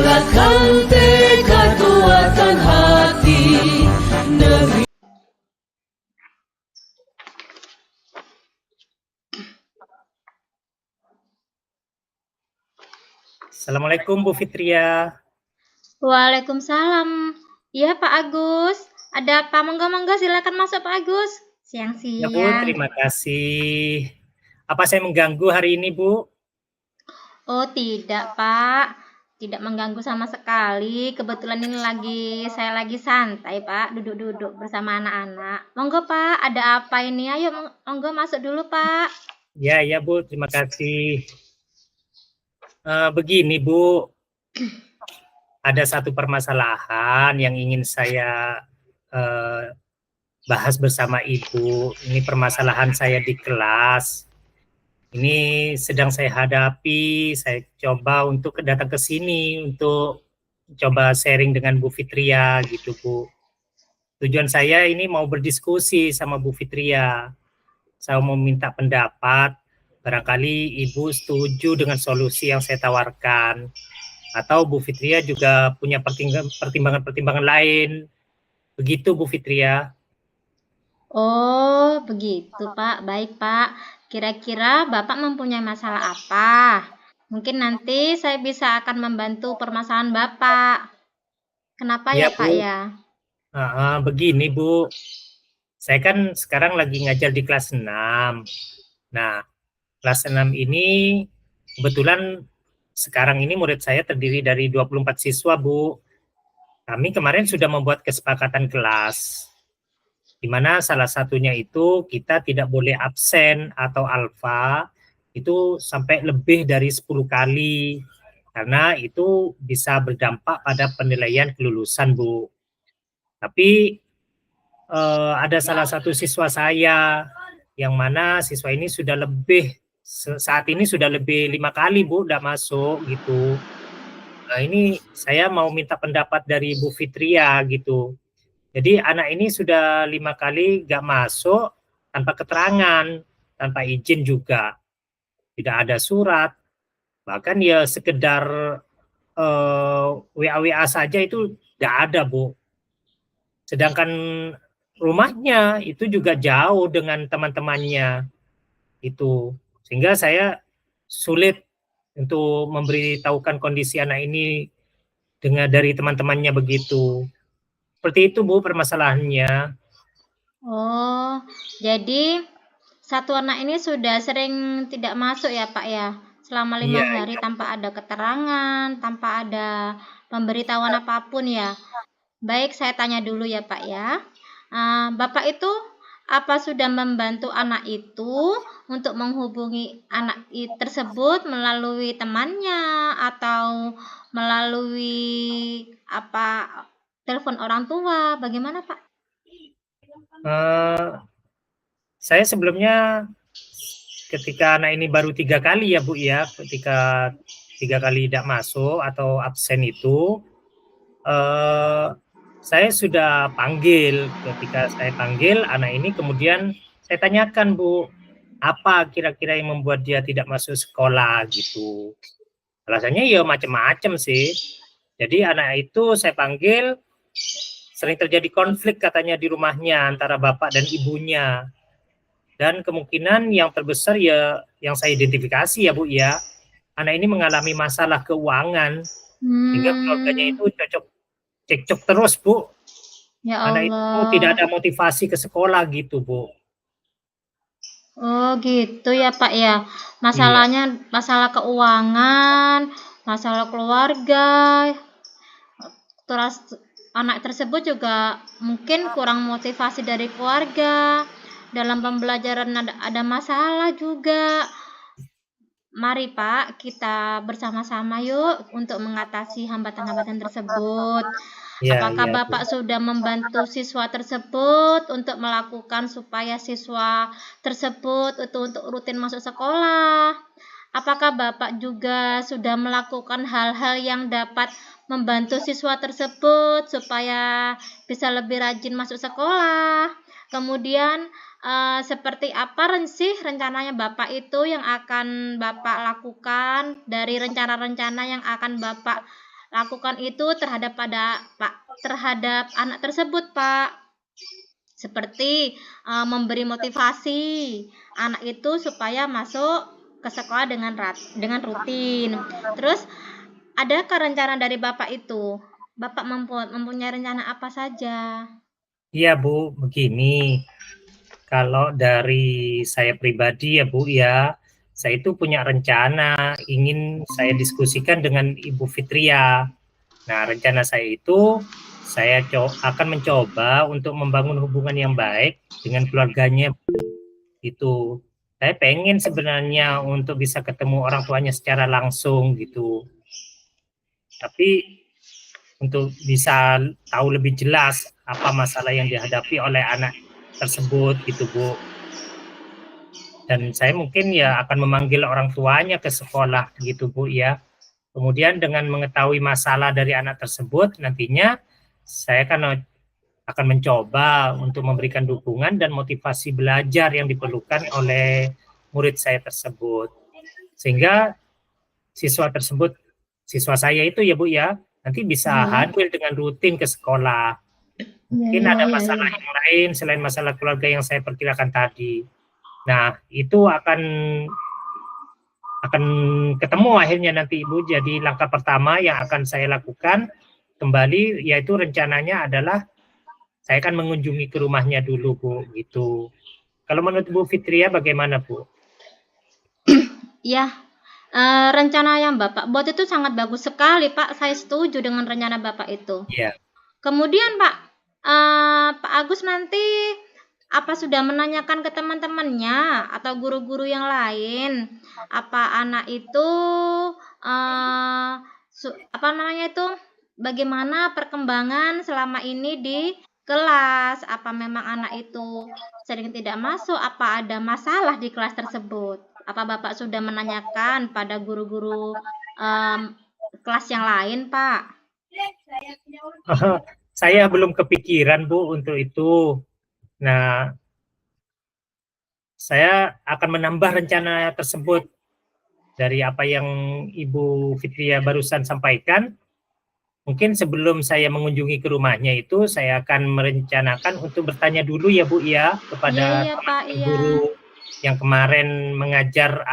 Bulatkan tekad, kuatkan hati negeri. Assalamualaikum Bu Fitria. Waalaikumsalam. Iya Pak Agus. Ada apa? Monggo silakan masuk Pak Agus. Ya Bu, Siang-siang. terima kasih. Apa saya mengganggu hari ini Bu? Oh tidak Pak. Tidak mengganggu sama sekali. Kebetulan ini saya lagi santai Pak. Duduk-duduk bersama anak-anak. Monggo Pak, ada apa ini? Ayo monggo masuk dulu Pak. Ya Bu, terima kasih. Begini Bu, ada satu permasalahan yang ingin saya bahas bersama Ibu. Ini permasalahan saya di kelas. Ini sedang saya hadapi. Saya coba untuk datang ke sini untuk coba sharing dengan Bu Fitria gitu Bu. Tujuan saya ini mau berdiskusi sama Bu Fitria. Saya mau minta pendapat. Barangkali Ibu setuju dengan solusi yang saya tawarkan. Atau Bu Fitria juga punya pertimbangan-pertimbangan lain. Begitu Bu Fitria. Oh begitu Pak. Baik Pak. Kira-kira Bapak mempunyai masalah apa? Mungkin nanti saya bisa akan membantu permasalahan Bapak. Kenapa Ya, ya Pak Bu. ya? Begini Bu, saya kan sekarang lagi ngajar di kelas 6. Nah, kelas 6 ini kebetulan sekarang ini murid saya terdiri dari 24 siswa Bu. Kami kemarin sudah membuat kesepakatan kelas, di mana salah satunya itu kita tidak boleh absen atau alfa itu sampai lebih dari 10 kali, karena itu bisa berdampak pada penilaian kelulusan Bu. Tapi ada salah satu siswa saya yang mana siswa ini saat ini sudah lebih 5 kali Bu tidak masuk gitu. Nah ini saya mau minta pendapat dari Bu Fitria gitu. Jadi anak ini sudah 5 kali nggak masuk tanpa keterangan, tanpa izin juga, tidak ada surat, bahkan ya sekedar WA saja itu nggak ada Bu. Sedangkan rumahnya itu juga jauh dengan teman-temannya itu, sehingga saya sulit untuk memberitahukan kondisi anak ini dari teman-temannya begitu. Seperti itu Bu permasalahannya. Oh, jadi satu anak ini sudah sering tidak masuk ya Pak ya? Selama 5 Iya, hari tanpa ada keterangan, tanpa ada pemberitahuan apapun ya. Baik, saya tanya dulu ya Pak ya. Bapak itu apa sudah membantu anak itu untuk menghubungi anak tersebut melalui temannya atau melalui telepon orang tua? Bagaimana Pak? Saya sebelumnya ketika anak ini baru 3 kali ya Bu ya, ketika 3 kali tidak masuk atau absen itu, saya sudah panggil. Ketika saya panggil anak ini, kemudian saya tanyakan Bu, apa kira-kira yang membuat dia tidak masuk sekolah gitu. Alasannya ya macam-macam sih. Jadi anak itu saya panggil, sering terjadi konflik katanya di rumahnya antara bapak dan ibunya. Dan kemungkinan yang terbesar ya yang saya identifikasi ya Bu ya, anak ini mengalami masalah keuangan, hingga keluarganya itu cekcok terus Bu. Ya Anak itu Allah. tidak ada motivasi ke sekolah gitu Bu. Oh gitu ya Pak ya. Masalahnya masalah keuangan, masalah keluarga. Terus anak tersebut juga mungkin kurang motivasi dari keluarga. Dalam pembelajaran ada masalah juga. Mari Pak, kita bersama-sama yuk untuk mengatasi hambatan-hambatan tersebut. Apakah Bapak sudah membantu siswa tersebut untuk melakukan supaya siswa tersebut untuk rutin masuk sekolah? Apakah Bapak juga sudah melakukan hal-hal yang dapat membantu siswa tersebut supaya bisa lebih rajin masuk sekolah? Kemudian, seperti apa sih rencananya Bapak itu yang akan Bapak lakukan dari rencana-rencana yang akan Bapak lakukan itu terhadap anak tersebut, Pak? Seperti, memberi motivasi anak itu supaya masuk ke sekolah dengan rutin. Terus, adakah rencana dari Bapak itu? Bapak mempunyai rencana apa saja? Iya Bu, begini. Kalau dari saya pribadi ya Bu ya, saya itu punya rencana ingin saya diskusikan dengan Ibu Fitria. Nah, rencana saya itu saya akan mencoba untuk membangun hubungan yang baik dengan keluarganya. Itu saya pengen sebenarnya untuk bisa ketemu orang tuanya secara langsung gitu. Tapi untuk bisa tahu lebih jelas apa masalah yang dihadapi oleh anak tersebut gitu Bu. Dan saya mungkin ya akan memanggil orang tuanya ke sekolah gitu Bu ya. Kemudian dengan mengetahui masalah dari anak tersebut nantinya saya akan mencoba untuk memberikan dukungan dan motivasi belajar yang diperlukan oleh murid saya tersebut. Sehingga siswa saya itu ya Bu ya, nanti bisa hadir dengan rutin ke sekolah. Mungkin ada masalah yang lain selain masalah keluarga yang saya perkirakan tadi. Nah, itu akan ketemu akhirnya nanti Ibu. Jadi langkah pertama yang akan saya lakukan kembali yaitu rencananya adalah saya akan mengunjungi ke rumahnya dulu Bu gitu. Kalau menurut Bu Fitria bagaimana Bu? Ya, rencana yang Bapak buat itu sangat bagus sekali Pak, saya setuju dengan rencana Bapak itu. Iya. Kemudian Pak, Pak Agus nanti apa sudah menanyakan ke teman-temannya atau guru-guru yang lain, apa anak itu, bagaimana perkembangan selama ini di kelas? Apa memang anak itu sering tidak masuk? Apa ada masalah di kelas tersebut? Apa Bapak sudah menanyakan pada guru-guru kelas yang lain, Pak? Saya belum kepikiran Bu untuk itu. Nah, saya akan menambah rencana tersebut dari apa yang Ibu Fitria barusan sampaikan. Mungkin sebelum saya mengunjungi ke rumahnya itu, saya akan merencanakan untuk bertanya dulu ya Bu ya kepada guru yang kemarin mengajar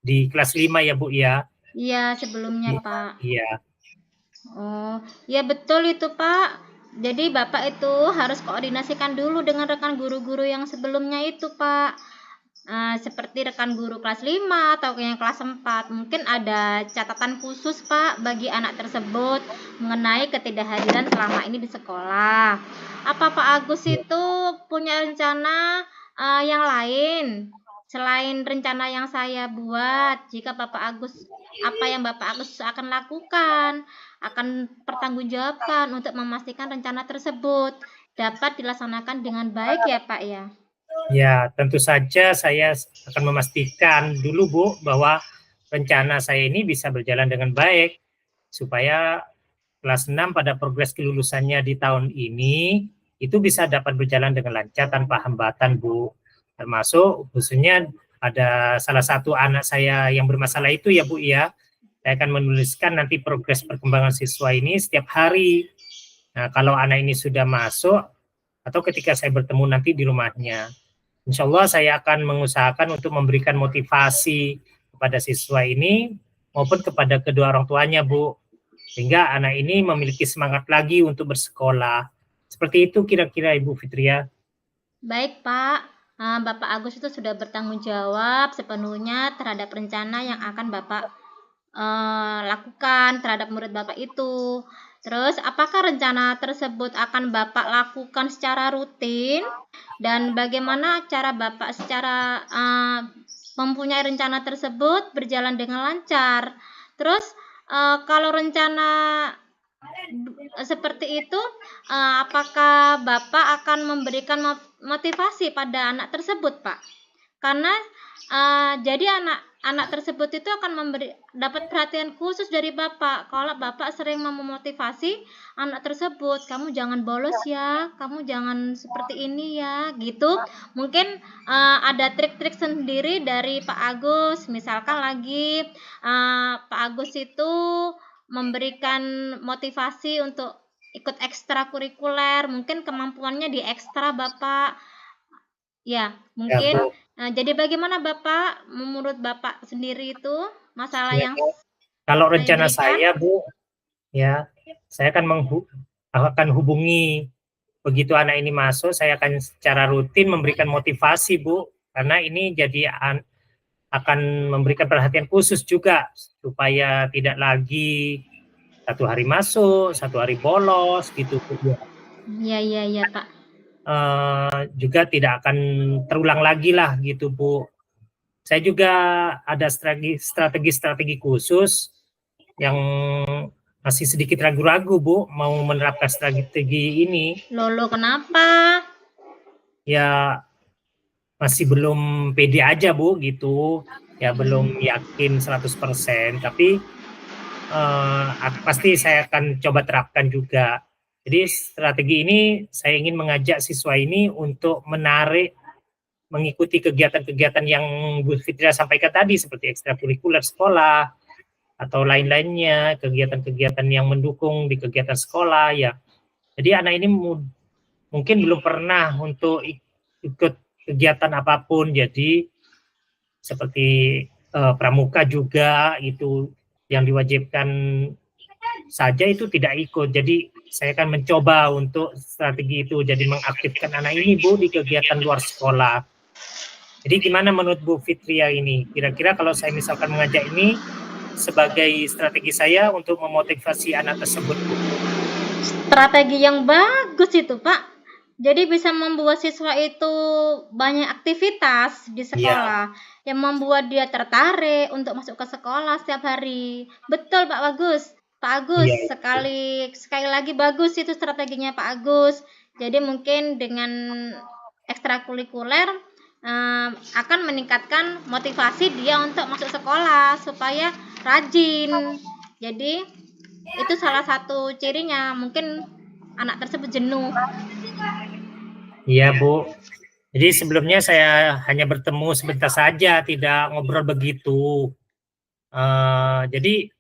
di kelas 5 ya Bu ya. Iya, sebelumnya Pak. Iya. Oh, ya betul itu Pak. Jadi Bapak itu harus koordinasikan dulu dengan rekan guru-guru yang sebelumnya itu Pak. Seperti rekan guru kelas 5 atau yang kelas 4. Mungkin ada catatan khusus Pak bagi anak tersebut mengenai ketidakhadiran selama ini di sekolah. Apa Pak Agus itu punya rencana yang lain selain rencana yang saya buat? Jika Bapak Agus, apa yang Bapak Agus akan lakukan, akan pertanggungjawabkan untuk memastikan rencana tersebut dapat dilaksanakan dengan baik ya Pak ya? Ya, tentu saja saya akan memastikan dulu Bu bahwa rencana saya ini bisa berjalan dengan baik supaya kelas 6 pada progres kelulusannya di tahun ini itu bisa dapat berjalan dengan lancar tanpa hambatan Bu. Termasuk khususnya ada salah satu anak saya yang bermasalah itu ya Bu ya. Saya akan menuliskan nanti progres perkembangan siswa ini setiap hari. Nah, kalau anak ini sudah masuk atau ketika saya bertemu nanti di rumahnya, insya Allah saya akan mengusahakan untuk memberikan motivasi kepada siswa ini maupun kepada kedua orang tuanya Bu, sehingga anak ini memiliki semangat lagi untuk bersekolah. Seperti itu kira-kira Ibu Fitria. Baik Pak, Bapak Agus itu sudah bertanggung jawab sepenuhnya terhadap rencana yang akan Bapak lakukan terhadap murid Bapak itu. Terus, apakah rencana tersebut akan Bapak lakukan secara rutin? Dan bagaimana cara Bapak secara mempunyai rencana tersebut berjalan dengan lancar? Terus, kalau rencana seperti itu, apakah Bapak akan memberikan motivasi pada anak tersebut, Pak? Karena jadi anak tersebut itu akan dapat perhatian khusus dari Bapak. Kalau Bapak sering memotivasi anak tersebut, kamu jangan bolos ya, kamu jangan seperti ini ya, gitu. Mungkin ada trik-trik sendiri dari Pak Agus. Misalkan lagi Pak Agus itu memberikan motivasi untuk ikut ekstrakurikuler, mungkin kemampuannya di ekstra Bapak. Ya, Ya, mungkin. Bu. Jadi bagaimana Bapak, menurut Bapak sendiri itu masalah Ya, yang Bu. Kalau saya rencana berikan? saya, Bu, ya, saya akan hubungi begitu anak ini masuk, saya akan secara rutin memberikan motivasi, Bu, karena ini jadi akan memberikan perhatian khusus juga supaya tidak lagi satu hari masuk, satu hari bolos gitu, Bu. Iya, Pak. Juga tidak akan terulang lagi lah gitu, Bu. Saya juga ada strategi khusus yang masih sedikit ragu-ragu, Bu, mau menerapkan strategi ini. Lolo, kenapa? Ya masih belum pede aja, Bu, gitu. Ya belum yakin 100%, tapi pasti saya akan coba terapkan juga. Jadi strategi ini saya ingin mengajak siswa ini untuk mengikuti kegiatan-kegiatan yang Bu Fitria sampaikan tadi seperti ekstrakurikuler sekolah atau lain-lainnya, kegiatan-kegiatan yang mendukung di kegiatan sekolah ya. Jadi anak ini mungkin belum pernah untuk ikut kegiatan apapun, jadi seperti pramuka juga itu yang diwajibkan saja itu tidak ikut. Jadi saya akan mencoba untuk strategi itu, jadi mengaktifkan anak ini, Bu, di kegiatan luar sekolah. Jadi gimana menurut Bu Fitria ini? Kira-kira kalau saya misalkan mengajak ini sebagai strategi saya untuk memotivasi anak tersebut, Bu. Strategi yang bagus itu, Pak. Jadi bisa membuat siswa itu banyak aktivitas di sekolah yang membuat dia tertarik untuk masuk ke sekolah setiap hari. Betul, Pak Agus. Pak Agus, Iya. sekali lagi bagus itu strateginya Pak Agus. Jadi mungkin dengan ekstrakurikuler akan meningkatkan motivasi dia untuk masuk sekolah supaya rajin. Jadi itu salah satu cirinya. Mungkin anak tersebut jenuh. Iya, Bu. Jadi sebelumnya saya hanya bertemu sebentar saja, tidak ngobrol begitu. Jadi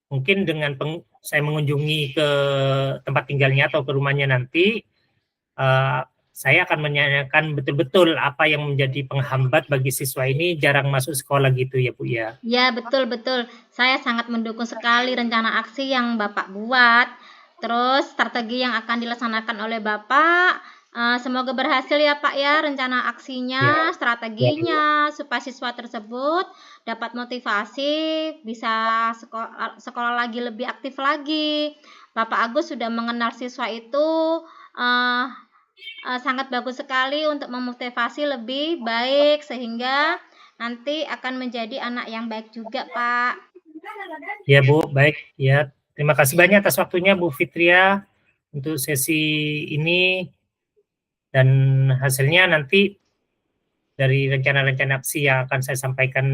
mungkin dengan saya mengunjungi ke tempat tinggalnya atau ke rumahnya nanti, saya akan menanyakan betul-betul apa yang menjadi penghambat bagi siswa ini jarang masuk sekolah gitu ya, Bu ya. Ya, betul. Saya sangat mendukung sekali rencana aksi yang Bapak buat. Terus strategi yang akan dilaksanakan oleh Bapak. Semoga berhasil ya Pak ya rencana aksinya, strateginya, supaya siswa tersebut dapat motivasi, bisa sekolah lagi lebih aktif lagi. Bapak Agus sudah mengenal siswa itu sangat bagus sekali untuk memotivasi lebih baik sehingga nanti akan menjadi anak yang baik juga, Pak. Ya, Bu, baik. Ya, terima kasih banyak atas waktunya Bu Fitria untuk sesi ini, dan hasilnya nanti dari rencana-rencana aksi yang akan saya sampaikan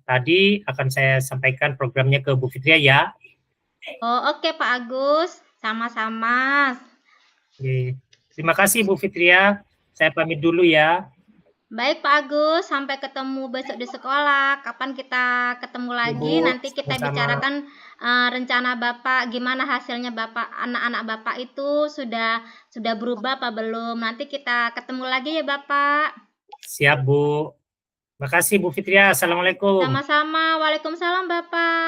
tadi, akan saya sampaikan programnya ke Bu Fitria ya. Oh, oke Pak Agus, sama-sama. Oke. Terima kasih Bu Fitria, saya pamit dulu ya. Baik Pak Agus, sampai ketemu besok di sekolah. Kapan kita ketemu lagi? Bu, Nanti kita sama-sama. bicarakan rencana Bapak, gimana hasilnya Bapak, anak-anak Bapak itu sudah berubah apa belum? Nanti kita ketemu lagi ya Bapak. Siap, Bu. Makasih Bu Fitria. Assalamualaikum. Sama-sama. Waalaikumsalam Bapak.